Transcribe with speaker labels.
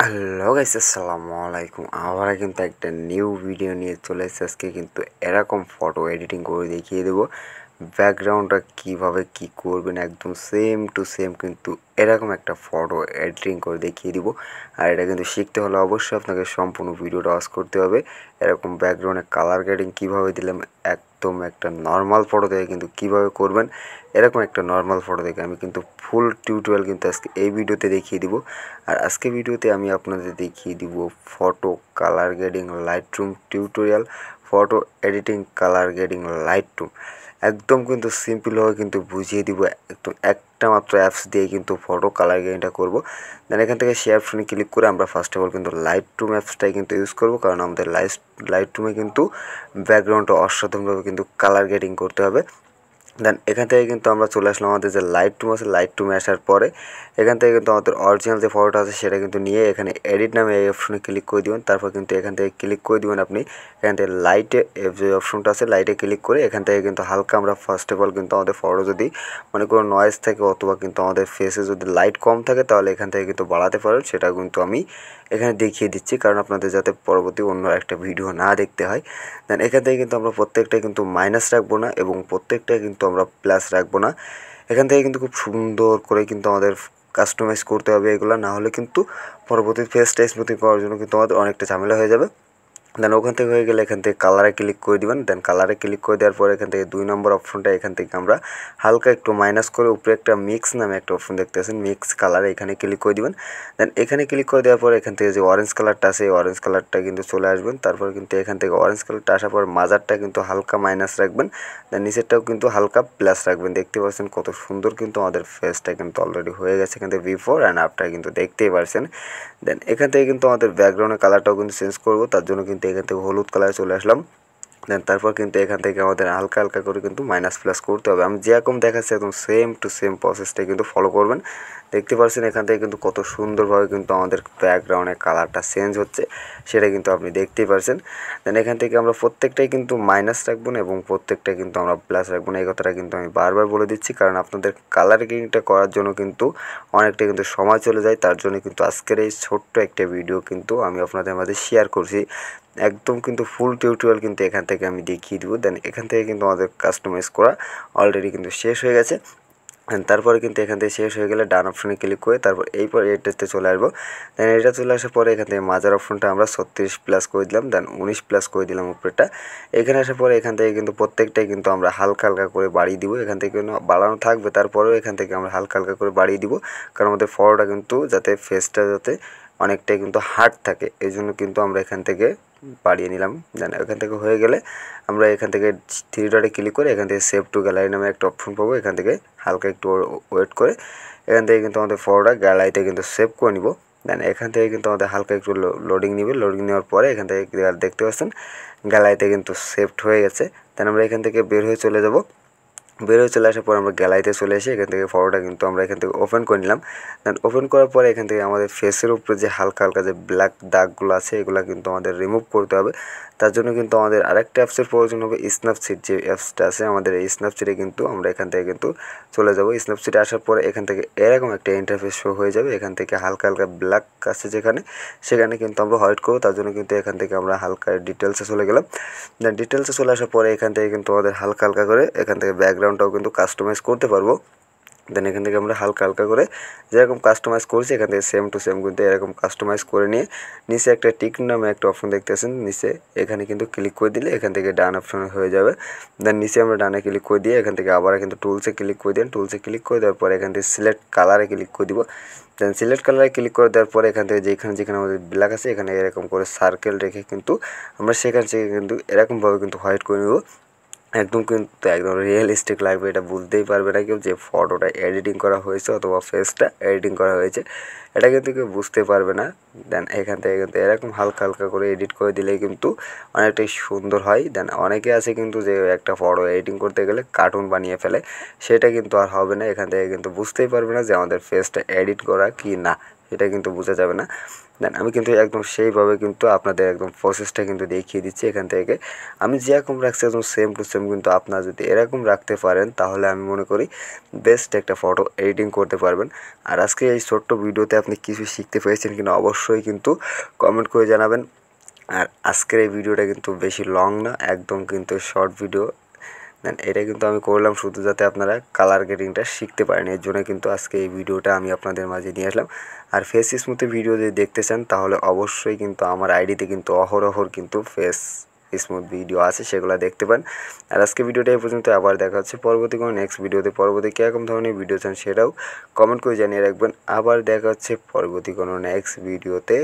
Speaker 1: Hello guys, আসসালামু আলাইকুম। আমরা কিন্তু একটা নিউ ভিডিও নিয়ে চলে এসেছি। আজকে কিন্তু এরকম ফটো এডিটিং করে দেখিয়ে দেবো ব্যাকগ্রাউন্ডটা কীভাবে কী করবেন, একদম সেম টু সেম কিন্তু এরকম একটা ফটো এডিটিং করে দেখিয়ে দিব। আর এটা কিন্তু শিখতে হলে অবশ্যই আপনাকে সম্পূর্ণ ভিডিওটা ওয়াচ করতে হবে। এরকম ব্যাকগ্রাউন্ডে কালার গ্রেডিং কীভাবে দিলাম, একদম একটা নর্মাল ফটো থেকে কিন্তু কীভাবে করবেন, এরকম একটা নর্মাল ফটো থেকে আমি কিন্তু ফুল টিউটোরিয়াল কিন্তু আজকে এই ভিডিওতে দেখিয়ে দিব। আর আজকে ভিডিওতে আমি আপনাদের দেখিয়ে দিব photo colour grading Lightroom tutorial, photo editing colour grading Lightroom. একদম কিন্তু সিম্পলভাবে কিন্তু বুঝিয়ে দিব। একদম একটা মাত্র অ্যাপস দিয়ে কিন্তু ফটো কালার গ্রেডিংটা করবো। দেন এখান থেকে শেয়ার অপশনে ক্লিক করে আমরা ফার্স্ট অফ অল কিন্তু লাইটরুম অ্যাপসটাই কিন্তু ইউজ করব, কারণ আমাদের লাইটরুমে কিন্তু ব্যাকগ্রাউন্ডটা অসাধারণভাবে কিন্তু কালার গ্রেডিং করতে হবে। দেন এখান থেকে কিন্তু আমরা চলে আসলাম আমাদের যে লাইটরুম আছে। লাইটরুমে আসার পরে এখান থেকে কিন্তু আমাদের অরিজিনাল যে ফটোটা আছে সেটা কিন্তু নিয়ে এখানে এডিট নামে এই অপশনে ক্লিক করে দিবেন। তারপর কিন্তু এখান থেকে ক্লিক করে দিবেন আপনি এখান থেকে লাইটে যে অপশনটা আছে লাইটে ক্লিক করে এখান থেকে কিন্তু হালকা আমরা ফার্স্ট অফ অল কিন্তু আমাদের ফটো যদি মানে কোনো নয়েজ থাকে অথবা কিন্তু আমাদের ফেসে যদি লাইট কম থাকে তাহলে এখান থেকে কিন্তু বাড়াতে পারেন। সেটা কিন্তু আমি এখানে দেখিয়ে দিচ্ছি, কারণ আপনাদের যাতে পরবর্তী অন্য একটা ভিডিও না দেখতে হয়। দেন এখান থেকে কিন্তু আমরা প্রত্যেকটা কিন্তু মাইনাস রাখবো না এবং প্রত্যেকটা কিন্তু আমরা প্লাস রাখবো না। এখান থেকে কিন্তু খুব সুন্দর করে কিন্তু আমাদের কাস্টমাইজ করতে হবে এগুলো, না হলে কিন্তু পরবর্তী ফেসটা স্মুথিং করার জন্য কিন্তু আমাদের অনেকটা ঝামেলা হয়ে যাবে। দেন ওখান থেকে হয়ে গেলে এখান থেকে কালারে ক্লিক করে দিবেন। দেন কালারে ক্লিক করে দেওয়ার পর এখান থেকে 2 নম্বর অপশনটা এখান থেকে আমরা হালকা একটু মাইনাস করে উপরে একটা মিক্স নামে একটা অপশন দেখতে পাচ্ছেন, মিক্স কালার, এখানে ক্লিক করে দিবেন। দেন এখানে ক্লিক করে দেওয়ার পর এখান থেকে যে অরেঞ্জ কালারটা আছে এই অরেঞ্জ কালারটা কিন্তু চলে আসবেন। তারপর কিন্তু এখান থেকে অরেঞ্জ কালারটা আসার পর মাজারটা কিন্তু হালকা মাইনাস রাখবেন। দেন নিচেরটাও কিন্তু হালকা প্লাস রাখবেন। দেখতে পাচ্ছেন কত সুন্দর কিন্তু আমাদের ফেসটা কিন্তু অলরেডি হয়ে গেছে। এখান থেকে বিফোর অ্যান্ড আফটার কিন্তু দেখতেই পারছেন। দেন এখান থেকে কিন্তু আমাদের ব্যাকগ্রাউন্ডের কালারটাও কিন্তু চেঞ্জ করবো, তার জন্য কিন্তু এখান থেকে হলুদ কালারে চলে আসলাম। দেন তারপর কিন্তু এখান থেকে আমাদের হালকা হালকা করে কিন্তু মাইনাস প্লাস করতে হবে। আমি যেরকম দেখাচ্ছি একদম সেম টু সেম প্রসেসটাই কিন্তু ফলো করবেন। দেখতে পাচ্ছেন এখান থেকে কিন্তু কত সুন্দরভাবে কিন্তু আমাদের ব্যাকগ্রাউন্ডের কালারটা চেঞ্জ হচ্ছে, সেটা কিন্তু আপনি দেখতেই পারছেন। দেন এখান থেকে আমরা প্রত্যেকটাই কিন্তু মাইনাস রাখবো না এবং প্রত্যেকটাই কিন্তু আমরা প্লাস রাখবো না। এই কথাটা কিন্তু আমি বারবার বলে দিচ্ছি, কারণ আপনাদের কালার গ্রেডিংটা করার জন্য কিন্তু অনেকটা কিন্তু সময় চলে যায়। তার জন্য কিন্তু আজকের এই ছোট্ট একটা ভিডিও কিন্তু আমি আপনাদের মাঝে শেয়ার করছি। একদম কিন্তু ফুল টিউটোরিয়াল কিন্তু এখান থেকে আমি দেখিয়ে দেবো। দেন এখান থেকে কিন্তু আমাদের কাস্টমাইজ করা অলরেডি কিন্তু শেষ হয়ে গেছে। তারপরে কিন্তু এখান থেকে শেষ হয়ে গেলে ডান অপশনে ক্লিক করে তারপর এইপর এটাতে চলে আসবো। দেন এটা চলে আসার পরে এখান থেকে মাঝের অপশনটা আমরা 36 প্লাস করে দিলাম, দেন 19 প্লাস করে দিলাম উপরেটা। এখানে আসার পরে এখান থেকে কিন্তু প্রত্যেকটাই কিন্তু আমরা হালকা হালকা করে বাড়িয়ে দিব। এখান থেকে বাড়ানো থাকবে, তারপরেও এখান থেকে আমরা হালকা হালকা করে বাড়িয়ে দিব, কারণ আমাদের ফটোটা কিন্তু যাতে ফেসটা যাতে অনেকটাই কিন্তু হার্ড থাকে, এই জন্য কিন্তু আমরা এখান থেকে বাড়িয়ে নিলাম। দেন এখান থেকে হয়ে গেলে আমরা এখান থেকে 3 ডটে ক্লিক করে এখান থেকে সেভ টু গ্যালারি নামে একটা অপশন পাবো। এখান থেকে হালকা একটু ওয়েট করে এখান থেকে কিন্তু আমাদের ফটোটা গ্যালারিতে কিন্তু সেভ করে নিব। দেন এখান থেকে কিন্তু আমাদের হালকা একটু লোডিং নিবে। লোডিং নেওয়ার পরে এখান থেকে দেখতে পাচ্ছেন গ্যালারিতে কিন্তু সেভড হয়ে গেছে। দেন আমরা এখান থেকে বের হয়ে চলে যাব। বের হয়ে চলে আসার পর আমরা গ্যালারিতে চলে এসে এখান থেকে ফটোটা কিন্তু আমরা এখান থেকে ওপেন করে নিলাম। দেন ওপেন করার পরে এখান থেকে আমাদের ফেসের উপরে যে হালকা হালকা যে ব্ল্যাক দাগগুলো আছে এগুলো কিন্তু আমাদের রিমুভ করতে হবে। তার জন্য কিন্তু আমাদের আরেকটা অ্যাপসের প্রয়োজন হবে, স্ন্যাপচিট যে অ্যাপসটা আছে আমাদের। এই স্ন্যাপচিটে কিন্তু আমরা এখান থেকে কিন্তু চলে যাব। স্ন্যাপচিটে আসার পরে এখান থেকে এরকম একটা ইন্টারফেস শো হয়ে যাবে। এখান থেকে হালকা হালকা ব্ল্যাক আছে যেখানে, সেখানে কিন্তু আমরা হোয়াইট করবো। তার জন্য কিন্তু এখান থেকে আমরা হালকা ডিটেলসে চলে গেলাম। দেন ডিটেলসে চলে আসার পরে এখান থেকে কিন্তু আমাদের হালকা হালকা করে এখান থেকে ব্যাকগ্রাউন্ডটাও কিন্তু কাস্টমাইজ করতে পারবো। দেন এখান থেকে আমরা হালকা হালকা করে যেরকম কাস্টমাইজ করছি এখান থেকে সেম টু সেম কিন্তু এরকম কাস্টমাইজ করে নিয়ে নিচে একটা টিক নামে একটা অপশন দেখতেছেন নিচে, এখানে কিন্তু ক্লিক করে দিলে এখান থেকে ডান অপশন হয়ে যাবে। দেন নিচে আমরা ডানে ক্লিক করে দিয়ে এখান থেকে আবার কিন্তু টুলসে ক্লিক করে দিন। টুলসে ক্লিক করে দেওয়ার পরে এখান থেকে সিলেক্ট কালারে ক্লিক করে দিব। দেন সিলেক্ট কালারে ক্লিক করে দেওয়ার পরে এখান থেকে যেখানে যেখানে আমাদের ব্ল্যাক আছে এখানে এরকম করে সার্কেল রেখে কিন্তু আমরা সেখান থেকে কিন্তু এরকমভাবে কিন্তু হোয়াইট করে নেব। একদম কিন্তু একদম রিয়েলিস্টিক লাগবে, এটা বুঝতেই পারবে না কেউ যে ফটোটা এডিটিং করা হয়েছে অথবা ফেসটা এডিটিং করা হয়েছে, এটা কিন্তু কেউ বুঝতে পারবে না। দেন এখান থেকে কিন্তু এরকম হালকা হালকা করে এডিট করে দিলেই কিন্তু অনেকটাই সুন্দর হয়। দেন অনেকে আছে কিন্তু যে একটা ফটো এডিটিং করতে গেলে কার্টুন বানিয়ে ফেলে, সেটা কিন্তু আর হবে না। এখান থেকে কিন্তু বুঝতেই পারবে না যে আমাদের ফেসটা এডিট করা কি না। এটা কিন্তু বোঝা যাবে না। দেন আমি কিন্তু একদম সেইভাবে কিন্তু আপনাদের একদম প্রসেসটা কিন্তু দেখিয়ে দিচ্ছি এখান থেকে। আমি যেরকম রাখছি একদম সেম টু সেম কিন্তু আপনারা যদি এরকম রাখতে পারেন তাহলে আমি মনে করি বেস্ট একটা ফটো এডিটিং করতে পারবেন। আর আজকে এই ছোট্ট ভিডিওতে আপনি কিছু শিখতে পেরেছেন কিনা অবশ্যই কিন্তু কমেন্ট করে জানাবেন। আর আজকের এই ভিডিওটা কিন্তু বেশি লং না, একদম কিন্তু শর্ট ভিডিও। দেন এটা কিন্তু আমি করলাম শুধু যাতে আপনারা কালার গ্রেডিংটা শিখতে পারেন, এর জন্য কিন্তু আজকে এই ভিডিওটা আমি আপনাদের মাঝে নিয়ে আসলাম। আর ফেস স্মুথের ভিডিও যদি দেখতে চান তাহলে অবশ্যই কিন্তু আমার আইডিতে কিন্তু অহরহর কিন্তু ফেস স্মুথ ভিডিও আছে, সেগুলো দেখতে পান। আর আজকে ভিডিওটা এই পর্যন্ত, আবার দেখা হচ্ছে পরবর্তী কোনো নেক্সট ভিডিওতে। পরবর্তী কীরকম ধরনের ভিডিও চান সেটাও কমেন্ট করে জানিয়ে রাখবেন। আবার দেখা হচ্ছে পরবর্তী কোনো নেক্সট ভিডিওতে।